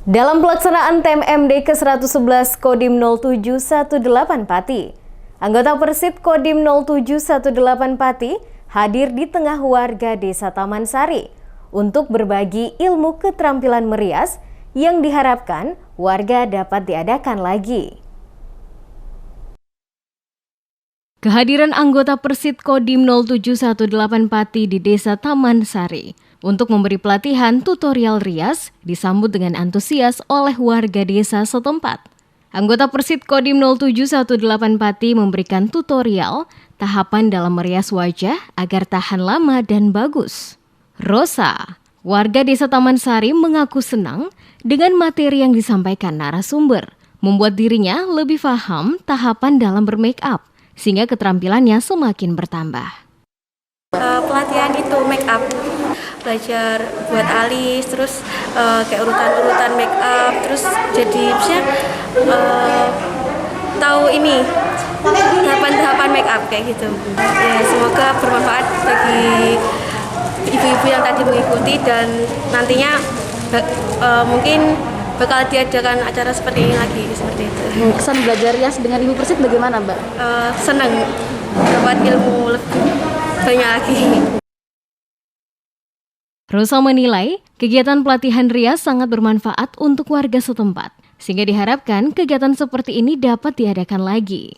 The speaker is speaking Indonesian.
Dalam pelaksanaan TEM-MD ke-111 Kodim 0718 Pati, anggota Persit Kodim 0718 Pati hadir di tengah warga Desa Taman Sari untuk berbagi ilmu keterampilan merias yang diharapkan warga dapat diadakan lagi. Kehadiran anggota Persit Kodim 0718 Pati di Desa Taman Sari untuk memberi pelatihan tutorial rias disambut dengan antusias oleh warga desa setempat. Anggota Persit Kodim 0718 Pati memberikan tutorial tahapan dalam merias wajah agar tahan lama dan bagus. Rosa, warga Desa Taman Sari, mengaku senang dengan materi yang disampaikan narasumber, membuat dirinya lebih paham tahapan dalam bermake up, sehingga keterampilannya semakin bertambah. Pelatihan itu make up, belajar buat alis, terus kayak urutan-urutan make up, terus jadi bisa tahu ini tahapan-tahapan make up kayak gitu. Ya, semoga bermanfaat bagi ibu-ibu yang tadi mengikuti dan nantinya mungkin bakal diadakan acara seperti ini lagi, seperti itu. Kesan belajar rias dengan Ibu Persit bagaimana, Mbak? Senang dapat ilmu lebih banyak lagi. Rosa menilai kegiatan pelatihan rias sangat bermanfaat untuk warga setempat, sehingga diharapkan kegiatan seperti ini dapat diadakan lagi.